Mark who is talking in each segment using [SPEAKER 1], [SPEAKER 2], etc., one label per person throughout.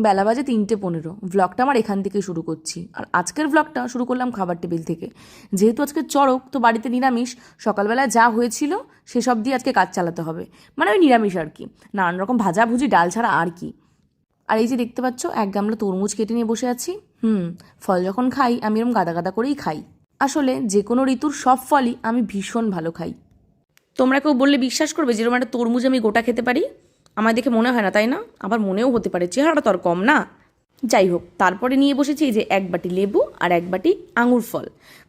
[SPEAKER 1] বেলা বাজে 3:15। ভ্লগটা আমার এখান থেকে শুরু করছি। আর আজকের ভ্লগটা শুরু করলাম খাবার টেবিল থেকে। যেহেতু আজকে চড়ক, তো বাড়িতে নিরামিষ। সকালবেলা যা হয়েছিল সেসব দিয়ে আজকে কাজ চালাতে হবে, মানে ওই নিরামিষ আর কি, নানান রকম ভাজাভুজি, ডাল ছাড়া আর কি। আর এই যে দেখতে পাচ্ছ, এক গামলা তরমুজ কেটে নিয়ে বসে আছি। ফল যখন খাই আমি এরকম গাদা গাদা করেই খাই। আসলে যে কোনো ঋতুর সব ফলই আমি ভীষণ ভালো খাই। তোমরা কেউ বললে বিশ্বাস করবে যেরকম একটা তরমুজ আমি গোটা খেতে পারি? আমার দেখে মনে হয় না, তাই না? আবার মনেও হতে পারে, চেহারাটা তো আর কম না। যাই হোক, তারপরে নিয়ে বসেছি এই যে এক বাটি লেবু আর এক বাটি আঙুর ফল।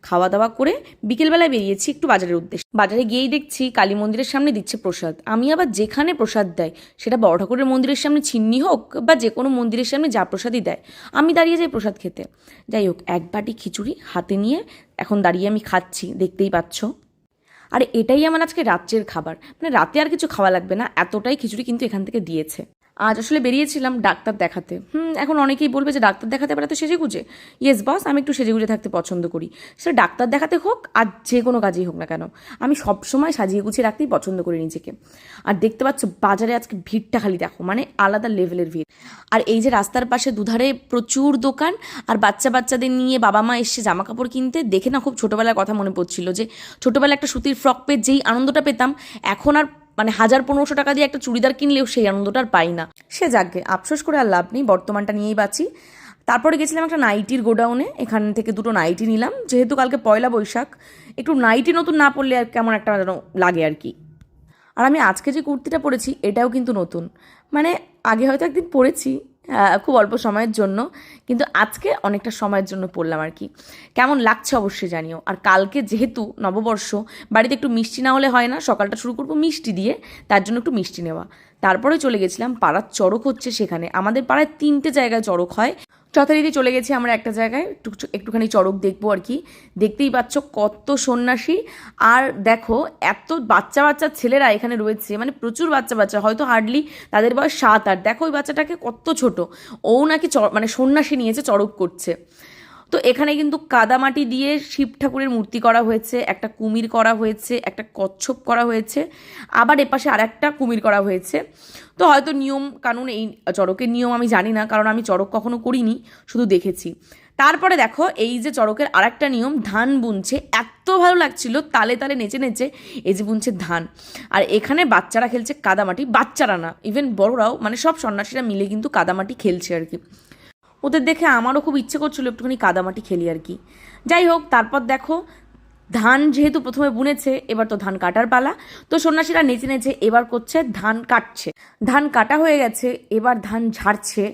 [SPEAKER 1] খাওয়া দাওয়া করে বিকেলবেলায় বেরিয়েছি একটু বাজারের উদ্দেশ্যে। বাজারে গিয়েই দেখছি কালী মন্দিরের সামনে দিচ্ছে প্রসাদ। আমি আবার যেখানে প্রসাদ দেয়, সেটা বড় ঠাকুরের মন্দিরের সামনে ছিন্নি হোক বা যে কোনো মন্দিরের সামনে যা প্রসাদই দেয়, আমি দাঁড়িয়ে যাই প্রসাদ খেতে। যাই হোক, এক বাটি খিচুড়ি হাতে নিয়ে এখন দাঁড়িয়ে আমি খাচ্ছি, দেখতেই পাচ্ছ। আর এটাই আমার আজকে রাত্রের খাবার, মানে রাতে আর কিছু খাওয়া লাগবে না, এতটাই খিচুড়ি কিন্তু এখান থেকে দিয়েছে। আজ আসলে বেরিয়েছিলাম ডাক্তার দেখাতে। এখন অনেকেই বলবে যে ডাক্তার দেখাতে পারে তো সেজেগুজে। ইয়েস বস, আমি একটু সেজেগুজে থাকতে পছন্দ করি। সেটা ডাক্তার দেখাতে হোক আর যে কোনো কাজেই হোক না কেন, আমি সবসময় সাজিয়ে গুছিয়ে রাখতেই পছন্দ করি নিজেকে। আর দেখতে পাচ্ছ বাজারে আজকে ভিড়টা খালি দেখো, মানে আলাদা লেভেলের ভিড়। আর এই যে রাস্তার পাশে দুধারে প্রচুর দোকান, আর বাচ্চাদের নিয়ে বাবা মা এসছে জামা কাপড় কিনতে। দেখে না খুব ছোটোবেলার কথা মনে পড়ছিল, যে ছোটোবেলায় একটা সুতির ফ্রক পেয়ে যেই আনন্দটা পেতাম, এখন আর মানে 1000-1500 টাকা দিয়ে একটা চুড়িদার কিনলেও সেই আনন্দটা আর পাই না। সে যাকগে, আফসোস করে আর লাভ নেই, বর্তমানটা নিয়েই বাঁচি। তারপরে গেছিলাম একটা নাইটির গোডাউনে, এখান থেকে দুটো নাইটি নিলাম, যেহেতু কালকে পয়লা বৈশাখ। একটু নাইটি নতুন না পরলে আর কেমন একটা যেন লাগে আর কি। আর আমি আজকে যে কুর্তিটা পরেছি এটাও কিন্তু নতুন, মানে আগে হয়তো একদিন পরেছি, খুব অল্প সময়ের জন্য, কিন্তু আজকে অনেকটা সময়ের জন্য পরলাম আর কি। কেমন লাগছে অবশ্যই জানিও। আর কালকে যেহেতু নববর্ষ, বাড়িতে একটু মিষ্টি না হলে হয় না, সকালটা শুরু করবো মিষ্টি দিয়ে, তার জন্য একটু মিষ্টি নেওয়া। তারপরে চলে গেছিলাম পাড়ার চড়ক হচ্ছে সেখানে। আমাদের পাড়ায় 3টে জায়গায় চড়ক হয়। যথারীতি চলে গেছি আমরা একটা জায়গায়, একটুখানি চড়ক দেখবো আর কি। দেখতেই পাচ্ছ কত সন্ন্যাসী। আর দেখো এত বাচ্চা ছেলেরা এখানে রয়েছে, মানে প্রচুর বাচ্চা, হয়তো হার্ডলি তাদের বয়স 7-8। দেখো ওই বাচ্চাটাকে কত ছোট, ও নাকি মানে সন্ন্যাসী নিয়েছে, চড়ক করছে। তো এখানে কিন্তু কাদামাটি দিয়ে শিব ঠাকুরের মূর্তি করা হয়েছে, একটা কুমির করা হয়েছে, একটা কচ্ছপ করা হয়েছে, আবার এপাশে আর একটা কুমির করা হয়েছে। তো হয়তো নিয়ম কানুন, এই চড়কের নিয়ম আমি জানি না, কারণ আমি চড়ক কখনো করিনি, শুধু দেখেছি। তারপরে দেখো এই যে চড়কের আর একটা নিয়ম, ধান বুনছে। এত ভালো লাগছিল, তালে তালে নেচে নেচে এই যে বুনছে ধান। আর এখানে বাচ্চারা খেলছে কাদামাটি, বাচ্চারা না ইভেন বড়রাও, মানে সব সন্ন্যাসীরা মিলে কিন্তু কাদামাটি খেলছে আর কি। ওদের দেখে আমারও খুব ইচ্ছে করছিল একটুখানি কাদামাটি খেলি আর কি। যাই হোক, তারপর দেখো ধান যেহেতু প্রথমে বুনেছে, এবার তো ধান কাটার পালা। তো সন্ন্যাসীরা নেচে নেচে এবার করছে ধান কাটছে। ধান কাটা হয়ে গেছে, এবার ধান ঝাড়ছে।